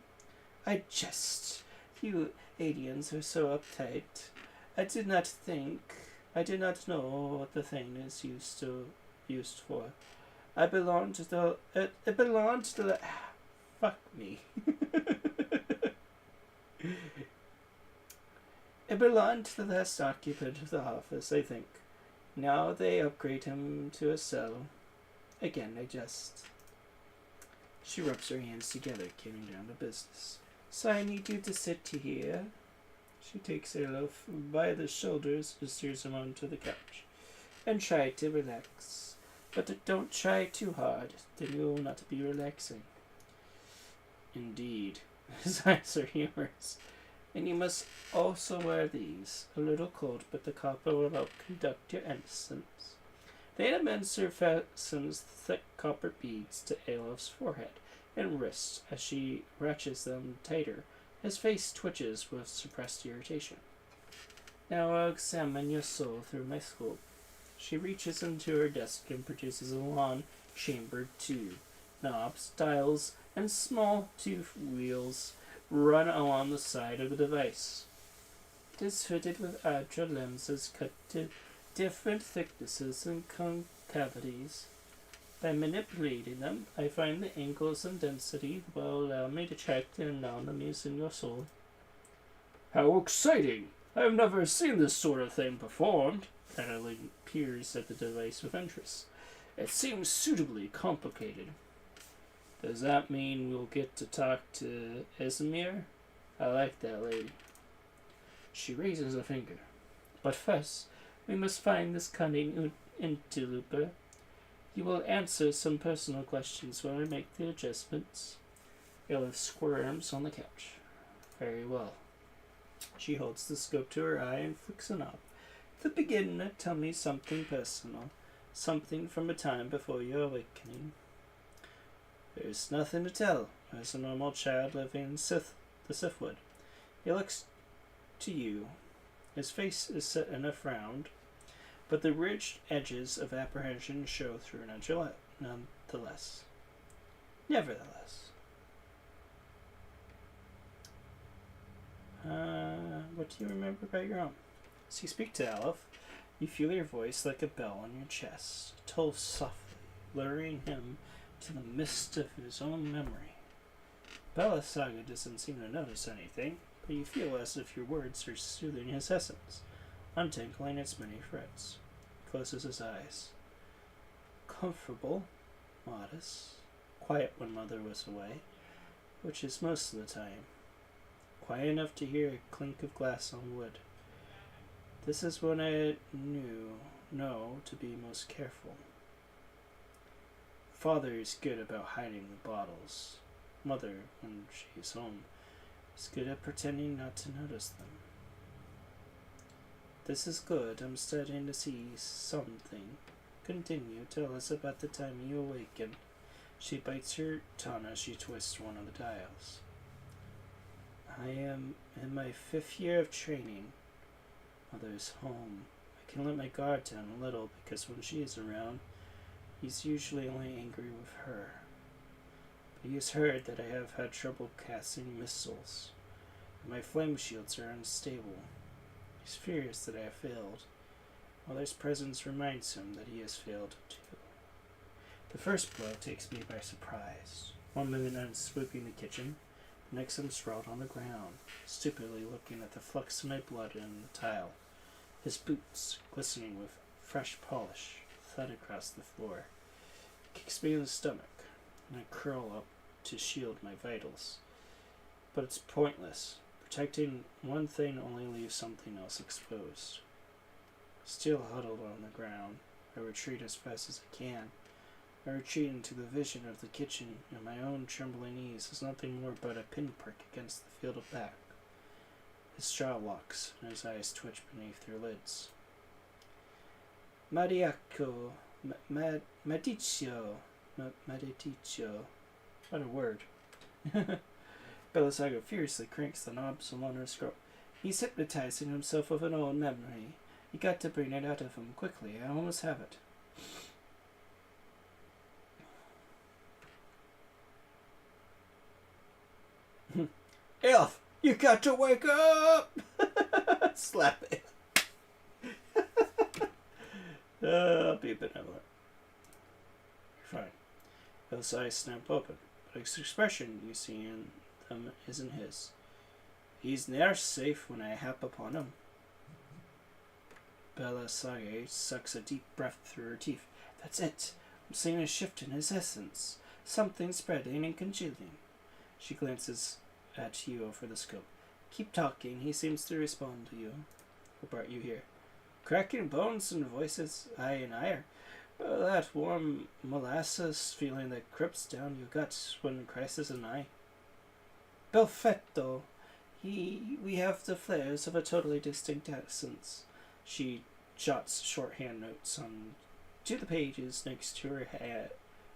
I jest. You aliens are so uptight. I did not know what the thing is used for. It belonged to the fuck me. It belonged to the last occupant of the office, I think. Now they upgrade him to a cell. Again, I just... She rubs her hands together, getting down to business. So I need you to sit here. She takes Elof by the shoulders and steers him onto the couch. And try to relax. But don't try too hard, then you will not be relaxing. Indeed. His eyes are humorous. And you must also wear these. A little cold, but the copper will help conduct your innocence. The Animenser fastens thick copper beads to Alof's forehead and wrists as she ratchets them tighter. His face twitches with suppressed irritation. Now I'll examine your soul through my scope. She reaches into her desk and produces a long, chambered tube. Knobs, dials, and small tooth wheels run along the side of the device. It is fitted with ultra lenses cut to different thicknesses and concavities. By manipulating them, I find the angles and density that will allow me to track the anomalies in your soul. How exciting! I have never seen this sort of thing performed. Adeline peers at the device with interest. It seems suitably complicated. Does that mean we'll get to talk to Esamir? I like that lady. She raises a finger. But first, we must find this cunning interloper. You will answer some personal questions while I make the adjustments. Elif squirms on the couch. Very well. She holds the scope to her eye and flicks a knob. To begin, tell me something personal. Something from a time before your awakening. There's nothing to tell. As a normal child living in the Sithwood. He looks to you. His face is set in a frown, but the ridged edges of apprehension show through nonetheless. Nevertheless. what do you remember about your own? As you speak to Aleph, you feel your voice like a bell on your chest. It tolls softly, luring him to the mist of his own memory. Bella Saga doesn't seem to notice anything, but you feel as if your words are soothing his essence, untangling its many frets. He closes his eyes. Comfortable, modest, quiet when Mother was away, which is most of the time. Quiet enough to hear a clink of glass on wood. This is when I know to be most careful. Father is good about hiding the bottles. Mother, when she's home, is good at pretending not to notice them. This is good. I'm starting to see something. Continue. Tell us about the time you awakened. She bites her tongue as she twists one of the dials. I am in my 5th year of training. Mother is home. I can let my guard down a little because when she is around, he's usually only angry with her. But he has heard that I have had trouble casting missiles, and my flame shields are unstable. He's furious that I have failed. Mother's presence reminds him that he has failed too. The first blow takes me by surprise. One minute I'm sweeping the kitchen, next I'm sprawled on the ground, stupidly looking at the flecks of my blood in the tile. His boots, glistening with fresh polish, thud across the floor. He kicks me in the stomach, and I curl up to shield my vitals. But it's pointless. Protecting one thing only leaves something else exposed. Still huddled on the ground, I retreat as fast as I can. I retreat into the vision of the kitchen, and my own trembling knees is nothing more but a pinprick against the field of back. His jaw locks, and his eyes twitch beneath their lids. Mariaco, Medicio. What a word. Belisago furiously cranks the knobs along her scroll. He's hypnotizing himself with an old memory. You got to bring it out of him quickly. I almost have it. Elf, you got to wake up! Slap it. I'll be benevolent. You're fine. Those eyes snap open, but his expression you see in them isn't his. He's ne'er safe when I hap upon him. Bella Sage sucks a deep breath through her teeth. That's it. I'm seeing a shift in his essence. Something spreading and congealing. She glances at you over the scope. Keep talking. He seems to respond to you. What brought you here? Cracking bones and voices, eye and ire. That warm molasses feeling that creeps down your guts when crisis is nigh. Perfetto. We have the flares of a totally distinct essence. She jots shorthand notes on to the pages next to her,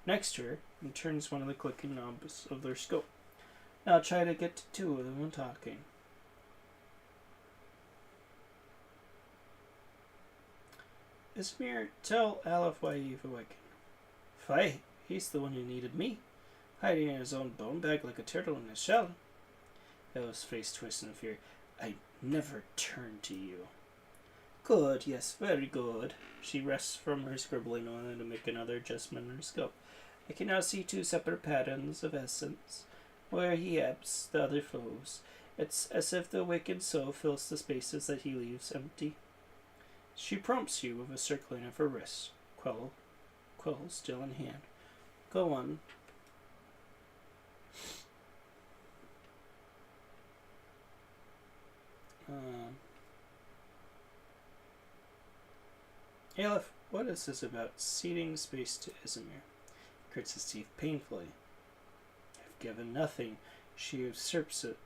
and turns one of the clicking knobs of their scope. Now try to get to two of them when talking. Ismir, tell Aleph why you've awakened. Fie, he's the one who needed me, hiding in his own bone bag like a turtle in his shell. Aleph's face twists in fear. I never turn to you. Good, yes, very good. She rests from her scribbling on it to make another adjustment in her scope. I can now see two separate patterns of essence. Where he ebbs, the other flows. It's as if the awakened soul fills the spaces that he leaves empty. She prompts you with a circling of her wrist, quill still in hand. Go on. Aleph, what is this about ceding space to Ismir? Grits his teeth painfully. I've given nothing. She usurps it,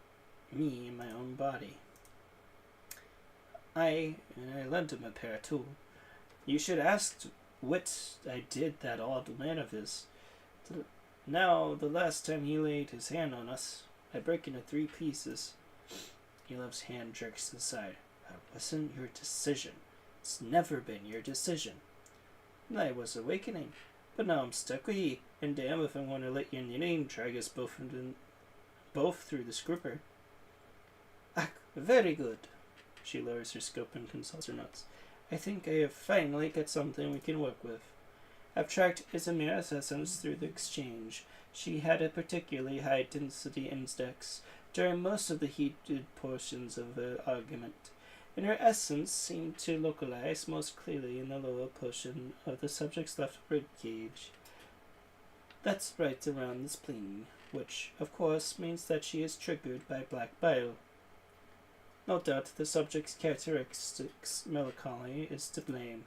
me in my own body. I lent him a pair too. You should ask what I did that odd man of his. Now, the last time he laid his hand on us, I break into 3 pieces. Aleph's hand jerks aside. That wasn't your decision. It's never been your decision. I was awakening, but now I'm stuck with ye, and damn if I'm going to let your name drag us both through the scrooper. Ah, very good. She lowers her scope and consults her notes. I think I have finally got something we can work with. I've tracked Izmir's essence through the exchange. She had a particularly high density index during most of the heated portions of the argument, and her essence seemed to localize most clearly in the lower portion of the subject's left rib cage. That's right around the spleen, which, of course, means that she is triggered by black bile. No doubt the subject's characteristics melancholy is to blame.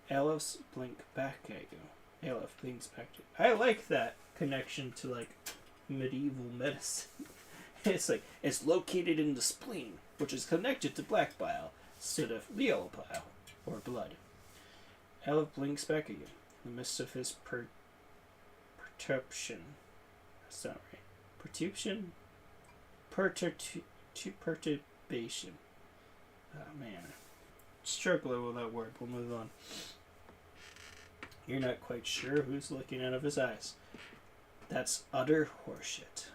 Aleph blink back at you. Aleph blinks back at you. I like that connection to, like, medieval medicine. It's like, it's located in the spleen, which is connected to black bile, instead of the yellow bile, or blood. Aleph blinks back at you, in the midst of his perturbation. That's not right. Perturbation? Perturbation. Oh, man. Struggling with that word. We'll move on. You're not quite sure who's looking out of his eyes. That's utter horseshit.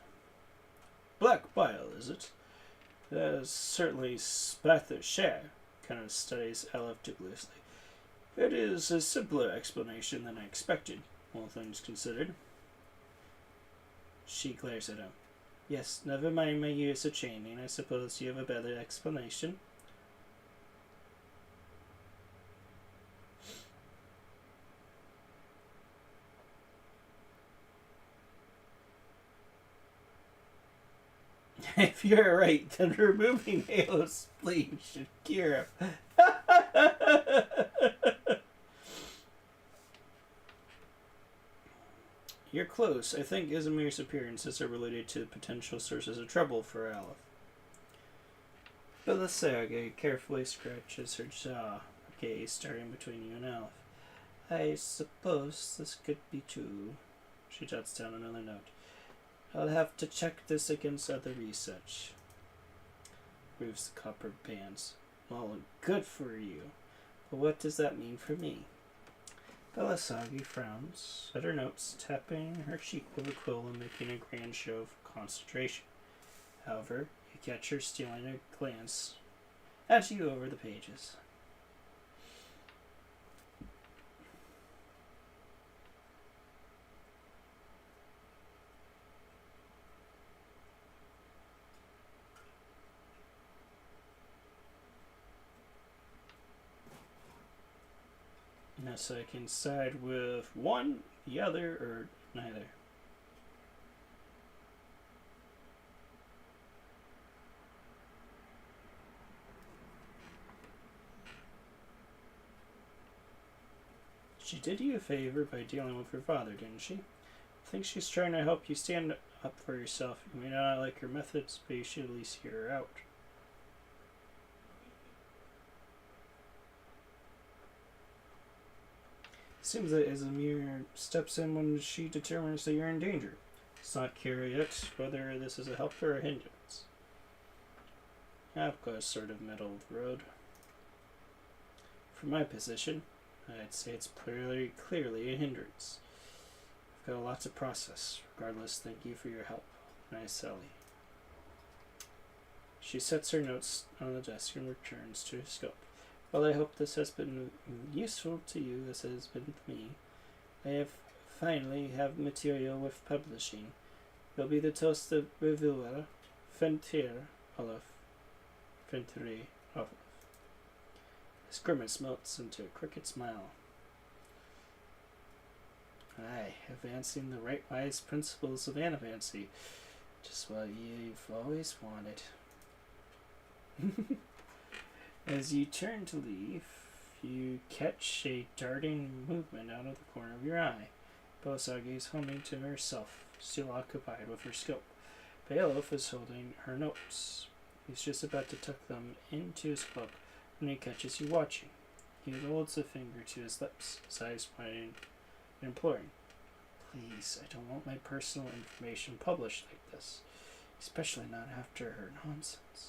Black bile, is it? That is certainly Spather's share, kind of studies Aleph dubiously. It is a simpler explanation than I expected, all things considered. She glares at him. Yes, never mind my years of training. I suppose you have a better explanation. If you're right, then removing Halo's spleen should cure him. You're close. I think Izmir's appearances are related to potential sources of trouble for Aleph. Belisarge carefully scratches her jaw, gaze starting between you and Aleph. I suppose this could be true. She jots down another note. I'll have to check this against other research. Moves the copper bands. Well, good for you. But what does that mean for me? Belisarge frowns at her notes, tapping her cheek with a quill and making a grand show of concentration. However, you catch her stealing a glance at you over the pages. Now, so I can side with one, the other, or neither. She did you a favor by dealing with her father, didn't she? I think she's trying to help you stand up for yourself. You may not like her methods, but you should at least hear her out. Seems that Izmir steps in when she determines that you're in danger. It's not clear yet whether this is a help or a hindrance. I've got a sort of middle of the road. From my position, I'd say it's clearly a hindrance. I've got a lot to process. Regardless, thank you for your help. Nice Sally. She sets her notes on the desk and returns to her scope. Well, I hope this has been useful to you as it has been to me. I have finally have material with publishing. It'll be the toast of Revua, Fentir, Olaf, Fentre, Olaf. His grimace melts into a crooked smile. Aye, advancing the right-wise principles of anavancy. Just what you've always wanted. As you turn to leave, you catch a darting movement out of the corner of your eye. Belisarge is humming to herself, still occupied with her scope. Beowulf is holding her notes. He's just about to tuck them into his book when he catches you watching. He holds a finger to his lips, his eyes widening and imploring. Please, I don't want my personal information published like this, especially not after her nonsense.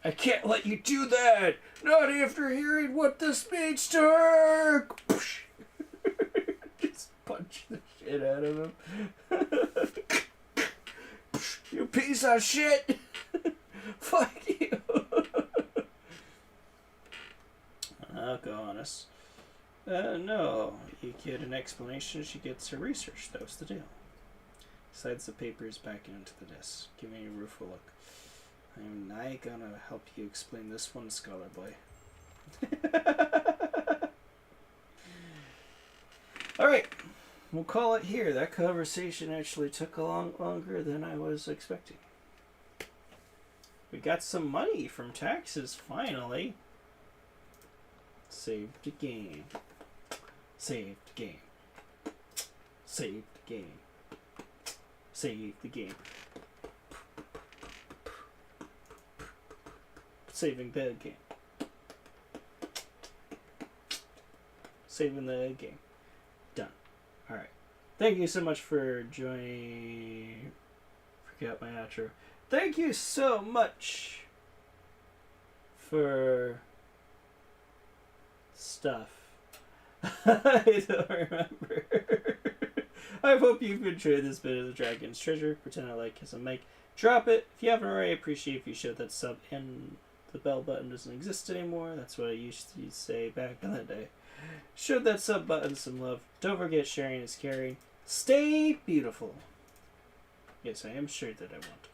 I can't let you do that! Not after hearing what this means to her! Just punch the shit out of him. You piece of shit! Fuck you! I'll go honest. No. You get an explanation, she gets her research. That was the deal. Slides the papers back into the desk, giving a rueful look. I'm not gonna help you explain this one, scholar boy. Alright, we'll call it here. That conversation actually took a lot longer than I was expecting. We got some money from taxes, finally. Saved the game. Saved the game. Saved the game. Save the game. Saving the game. Saving the game. Done. Alright. Thank you so much for joining. Forgot my outro. Thank you so much for stuff. I don't remember. I hope you've enjoyed this bit of the Dragon's Treasure. Pretend I like Kiss a Mic. Drop it. If you haven't already, I appreciate if you showed that sub, and the bell button doesn't exist anymore. That's what I used to say back in the day. Show that sub button some love. Don't forget sharing is caring. Stay beautiful. Yes, I am sure that I want.